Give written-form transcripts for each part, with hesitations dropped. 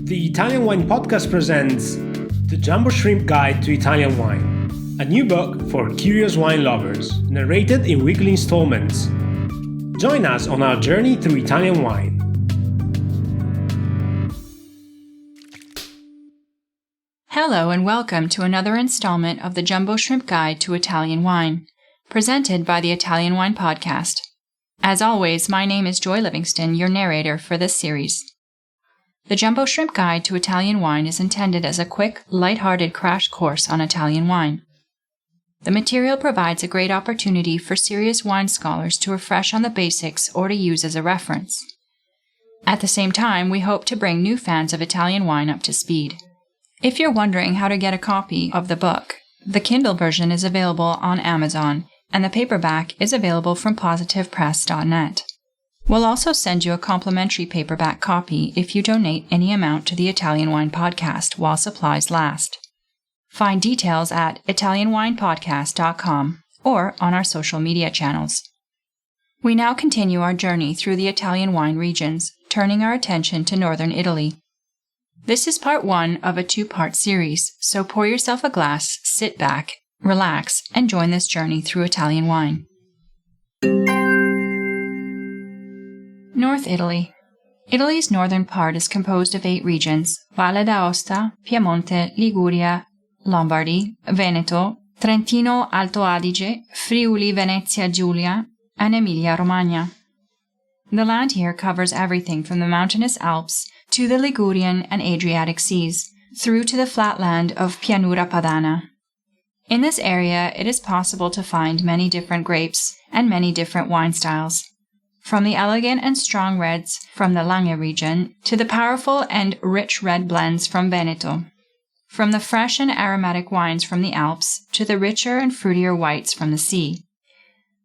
The Italian Wine Podcast presents The Jumbo Shrimp Guide to Italian Wine, a new book for curious wine lovers, narrated in weekly installments. Join us on our journey through Italian wine. Hello and welcome to another installment of the Jumbo Shrimp Guide to Italian Wine, presented by the Italian Wine Podcast. As always, my name is Joy Livingston, your narrator for this series. The Jumbo Shrimp Guide to Italian Wine is intended as a quick, light-hearted crash course on Italian wine. The material provides a great opportunity for serious wine scholars to refresh on the basics or to use as a reference. At the same time, we hope to bring new fans of Italian wine up to speed. If you're wondering how to get a copy of the book, the Kindle version is available on Amazon, and the paperback is available from positivepress.net. We'll also send you a complimentary paperback copy if you donate any amount to the Italian Wine Podcast while supplies last. Find details at italianwinepodcast.com or on our social media channels. We now continue our journey through the Italian wine regions, turning our attention to northern Italy. This is part one of a two-part series, so pour yourself a glass, sit back, relax, and join this journey through Italian wine. North Italy. Italy's northern part is composed of 8 regions: Valle d'Aosta, Piemonte, Liguria, Lombardy, Veneto, Trentino Alto Adige, Friuli Venezia Giulia, and Emilia-Romagna. The land here covers everything from the mountainous Alps to the Ligurian and Adriatic seas, through to the flatland of Pianura Padana. In this area, it is possible to find many different grapes and many different wine styles. From the elegant and strong reds from the Langhe region to the powerful and rich red blends from Veneto. From the fresh and aromatic wines from the Alps to the richer and fruitier whites from the sea.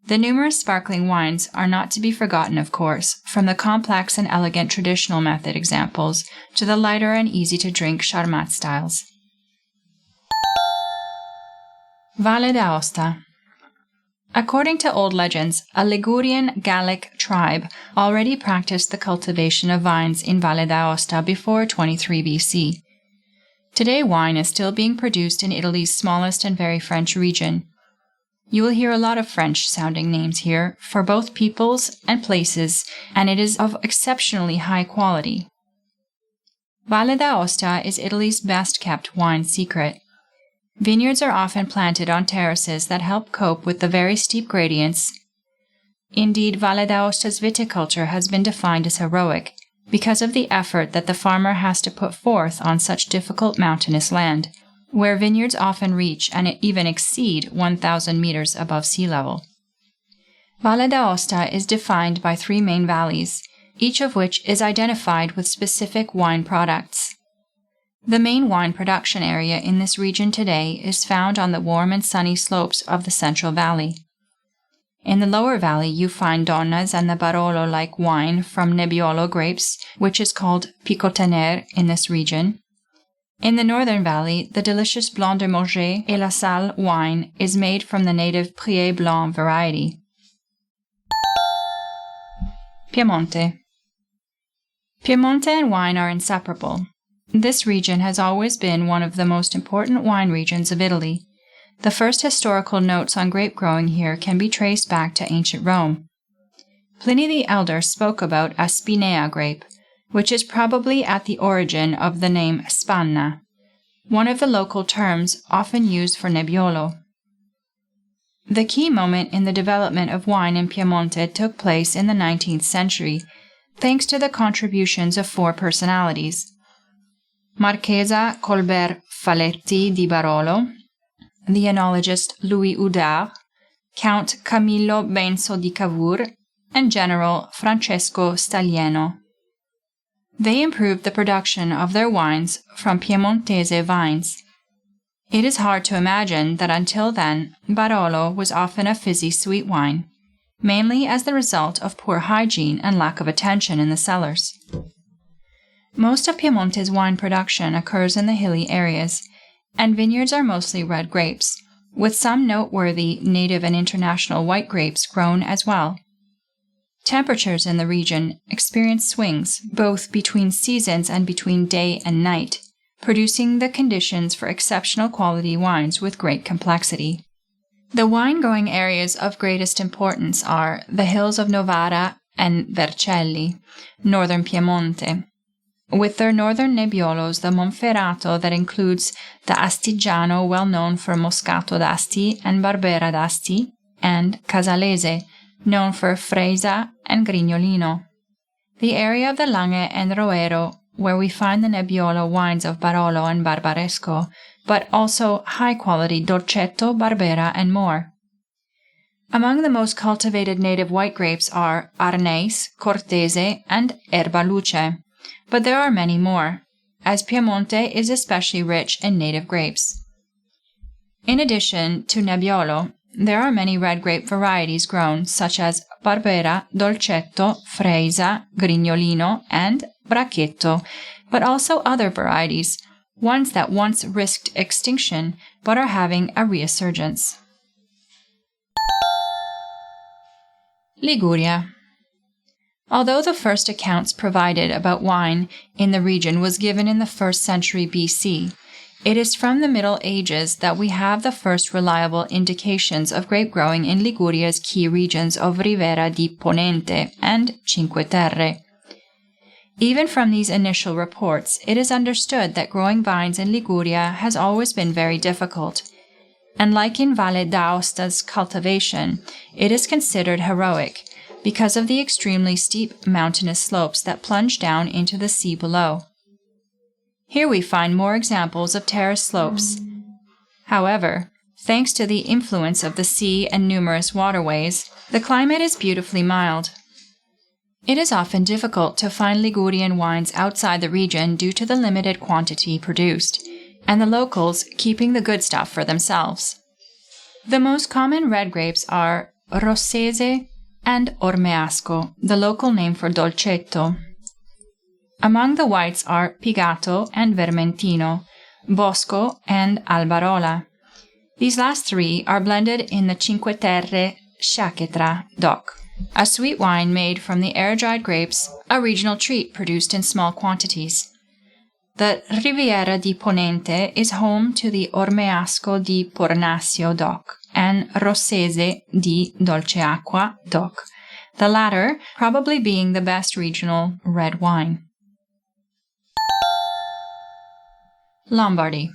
The numerous sparkling wines are not to be forgotten, of course, from the complex and elegant traditional method examples to the lighter and easy-to-drink Charmat styles. Valle d'Aosta. According to old legends, a Ligurian Gallic tribe already practiced the cultivation of vines in Valle d'Aosta before 23 BC. Today, wine is still being produced in Italy's smallest and very French region. You will hear a lot of French-sounding names here for both peoples and places, and it is of exceptionally high quality. Valle d'Aosta is Italy's best-kept wine secret. Vineyards are often planted on terraces that help cope with the very steep gradients. Indeed, Valle d'Aosta's viticulture has been defined as heroic because of the effort that the farmer has to put forth on such difficult mountainous land, where vineyards often reach and even exceed 1,000 meters above sea level. Valle d'Aosta is defined by 3 main valleys, each of which is identified with specific wine products. The main wine production area in this region today is found on the warm and sunny slopes of the Central Valley. In the lower valley you find Donnas and the Barolo-like wine from Nebbiolo grapes, which is called Picotener in this region. In the northern valley, the delicious Blanc de Morges et La Salle wine is made from the native Prié Blanc variety. Piemonte. Piemonte and wine are inseparable. This region has always been one of the most important wine regions of Italy. The first historical notes on grape growing here can be traced back to ancient Rome. Pliny the Elder spoke about a Spinea grape, which is probably at the origin of the name Spanna, one of the local terms often used for Nebbiolo. The key moment in the development of wine in Piemonte took place in the 19th century, thanks to the contributions of 4 personalities: Marchesa Colbert Faletti di Barolo, the enologist Louis Oudard, Count Camillo Benso di Cavour, and General Francesco Staglieno. They improved the production of their wines from Piemontese vines. It is hard to imagine that until then, Barolo was often a fizzy sweet wine, mainly as the result of poor hygiene and lack of attention in the cellars. Most of Piemonte's wine production occurs in the hilly areas, and vineyards are mostly red grapes, with some noteworthy native and international white grapes grown as well. Temperatures in the region experience swings, both between seasons and between day and night, producing the conditions for exceptional quality wines with great complexity. The wine-growing areas of greatest importance are the hills of Novara and Vercelli, northern Piemonte, with their northern nebbiolos, the Monferrato that includes the Astigiano, well known for Moscato d'Asti and Barbera d'Asti, and Casalese, known for Freisa and Grignolino. The area of the Langhe and Roero, where we find the Nebbiolo wines of Barolo and Barbaresco, but also high-quality Dolcetto, Barbera, and more. Among the most cultivated native white grapes are Arneis, Cortese, and Erba Luce, but there are many more, as Piemonte is especially rich in native grapes. In addition to Nebbiolo, there are many red grape varieties grown, such as Barbera, Dolcetto, Freisa, Grignolino, and Bracchetto, but also other varieties, ones that once risked extinction but are having a resurgence. Liguria. Although the first accounts provided about wine in the region was given in the 1st century BC, it is from the Middle Ages that we have the first reliable indications of grape growing in Liguria's key regions of Rivera di Ponente and Cinque Terre. Even from these initial reports, it is understood that growing vines in Liguria has always been very difficult, and like in Valle d'Aosta's cultivation, it is considered heroic because of the extremely steep mountainous slopes that plunge down into the sea below. Here we find more examples of terrace slopes. However, thanks to the influence of the sea and numerous waterways, the climate is beautifully mild. It is often difficult to find Ligurian wines outside the region due to the limited quantity produced, and the locals keeping the good stuff for themselves. The most common red grapes are Rossese and Ormeasco, the local name for Dolcetto. Among the whites are Pigato and Vermentino, Bosco and Albarola. These last three are blended in the Cinque Terre Sciacchetra DOC, a sweet wine made from the air-dried grapes, a regional treat produced in small quantities. The Riviera di Ponente is home to the Ormeasco di Pornasio DOC and Rossese di Dolceacqua DOC, the latter probably being the best regional red wine. Lombardy.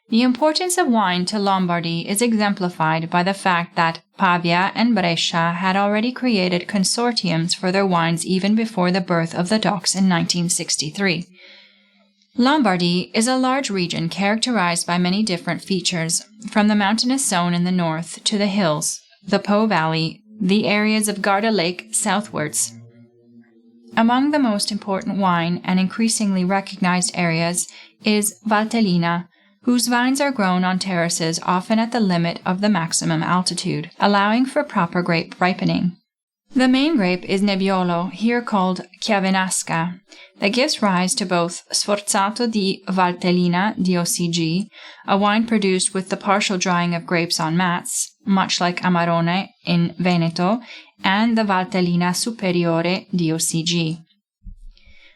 The importance of wine to Lombardy is exemplified by the fact that Pavia and Brescia had already created consortiums for their wines even before the birth of the DOCs in 1963. Lombardy is a large region characterized by many different features, from the mountainous zone in the north to the hills, the Po Valley, the areas of Garda Lake southwards. Among the most important wine and increasingly recognized areas is Valtellina, whose vines are grown on terraces often at the limit of the maximum altitude, allowing for proper grape ripening. The main grape is Nebbiolo, here called Chiavenasca, that gives rise to both Sforzato di Valtellina DOCG, a wine produced with the partial drying of grapes on mats, much like Amarone in Veneto, and the Valtellina Superiore DOCG.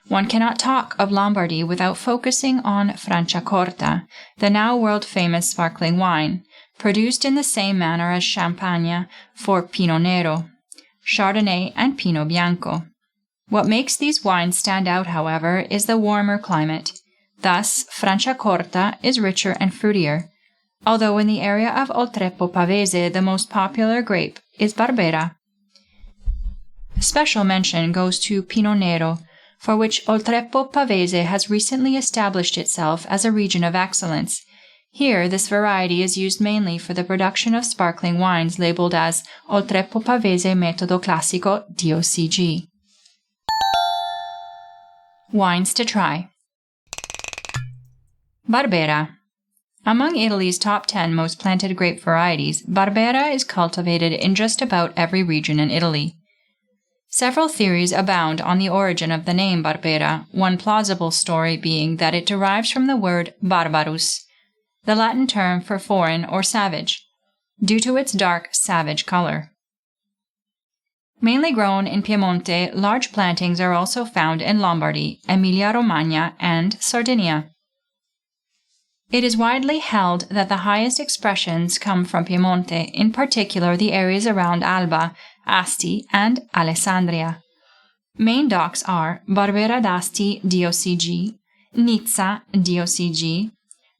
One cannot talk of Lombardy without focusing on Franciacorta, the now world-famous sparkling wine, produced in the same manner as Champagne for Pinot Nero, Chardonnay, and Pinot Bianco. What makes these wines stand out, however, is the warmer climate. Thus, Franciacorta is richer and fruitier, although in the area of Oltreppo Pavese the most popular grape is Barbera. Special mention goes to Pinot Nero, for which Oltreppo Pavese has recently established itself as a region of excellence. Here, this variety is used mainly for the production of sparkling wines labeled as Oltreppo Pavese Metodo Classico DOCG. Wines to try. Barbera. Among Italy's top 10 most planted grape varieties, Barbera is cultivated in just about every region in Italy. Several theories abound on the origin of the name Barbera, one plausible story being that it derives from the word barbarus, the Latin term for foreign or savage, due to its dark, savage color. Mainly grown in Piemonte, large plantings are also found in Lombardy, Emilia-Romagna, and Sardinia. It is widely held that the highest expressions come from Piemonte, in particular the areas around Alba, Asti, and Alessandria. Main docks are Barbera d'Asti DOCG, Nizza DOCG,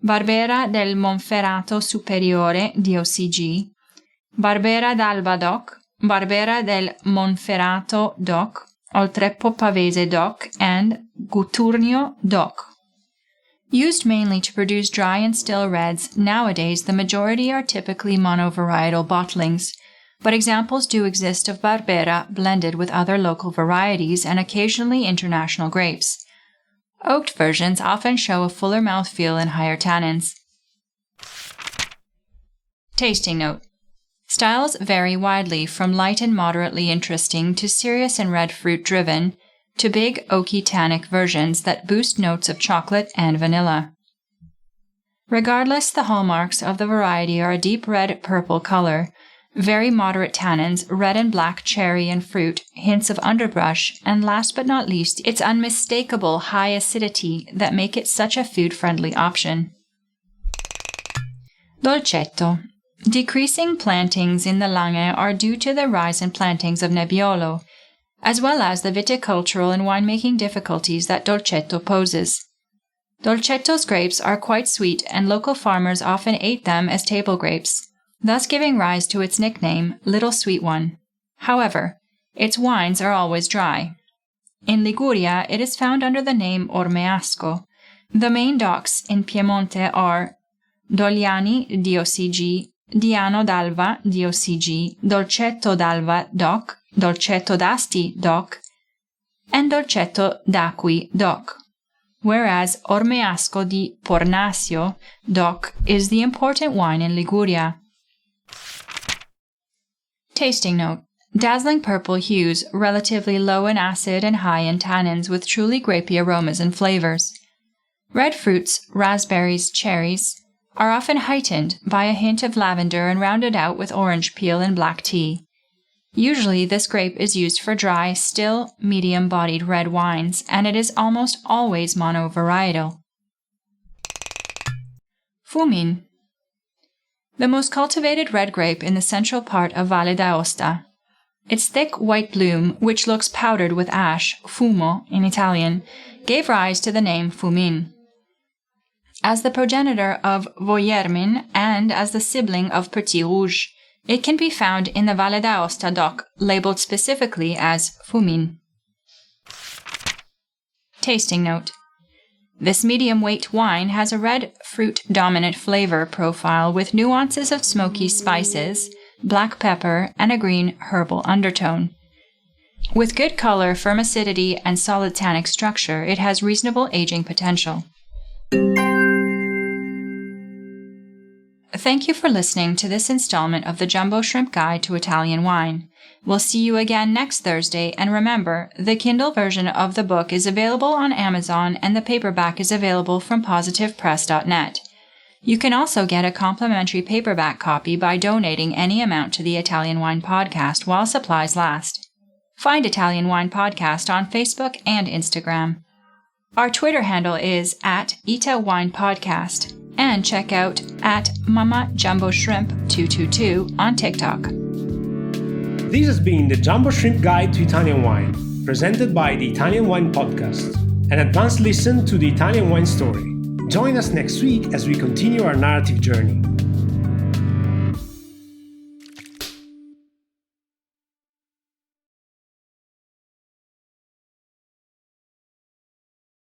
Barbera del Monferrato Superiore DOCG, Barbera d'Alba Dock, Barbera del Monferrato Dock, Oltreppo Pavese Dock, and Guturnio Dock. Used mainly to produce dry and still reds, nowadays the majority are typically monovarietal bottlings, but examples do exist of Barbera blended with other local varieties and occasionally international grapes. Oaked versions often show a fuller mouthfeel and higher tannins. Tasting note. Styles vary widely from light and moderately interesting to serious and red fruit driven, to big oaky tannic versions that boost notes of chocolate and vanilla. Regardless, the hallmarks of the variety are a deep red-purple color, very moderate tannins, red and black cherry and fruit, hints of underbrush, and last but not least, its unmistakable high acidity that make it such a food-friendly option. Dolcetto. Decreasing plantings in the Langhe are due to the rise in plantings of Nebbiolo, as well as the viticultural and winemaking difficulties that Dolcetto poses. Dolcetto's grapes are quite sweet, and local farmers often ate them as table grapes, thus giving rise to its nickname, Little Sweet One. However, its wines are always dry. In Liguria, it is found under the name Ormeasco. The main docks in Piemonte are Dogliani DOCG, Diano d'Alva DOCG, Dolcetto d'Alva DOC, Dolcetto d'Asti DOC, and Dolcetto d'Acqui DOC, whereas Ormeasco di Pornasio DOC is the important wine in Liguria. Tasting note. Dazzling purple hues, relatively low in acid and high in tannins with truly grapey aromas and flavors. Red fruits, raspberries, cherries, are often heightened by a hint of lavender and rounded out with orange peel and black tea. Usually this grape is used for dry, still, medium-bodied red wines, and it is almost always monovarietal. Fumin. The most cultivated red grape in the central part of Valle d'Aosta. Its thick white bloom, which looks powdered with ash, fumo in Italian, gave rise to the name Fumin. As the progenitor of Voyermin and as the sibling of Petit Rouge, it can be found in the Valle d'Aosta DOC, labeled specifically as Fumin. Tasting note. This medium-weight wine has a red fruit-dominant flavor profile with nuances of smoky spices, black pepper, and a green herbal undertone. With good color, firm acidity, and solid tannic structure, it has reasonable aging potential. Thank you for listening to this installment of the Jumbo Shrimp Guide to Italian Wine. We'll see you again next Thursday, and remember, the Kindle version of the book is available on Amazon and the paperback is available from positivepress.net. You can also get a complimentary paperback copy by donating any amount to the Italian Wine Podcast while supplies last. Find Italian Wine Podcast on Facebook and Instagram. Our Twitter handle is @ItaWinePodcast. And check out @MamaJumboShrimp222 on TikTok. This has been the Jumbo Shrimp Guide to Italian Wine, presented by the Italian Wine Podcast, an advanced listen to the Italian wine story. Join us next week as we continue our narrative journey.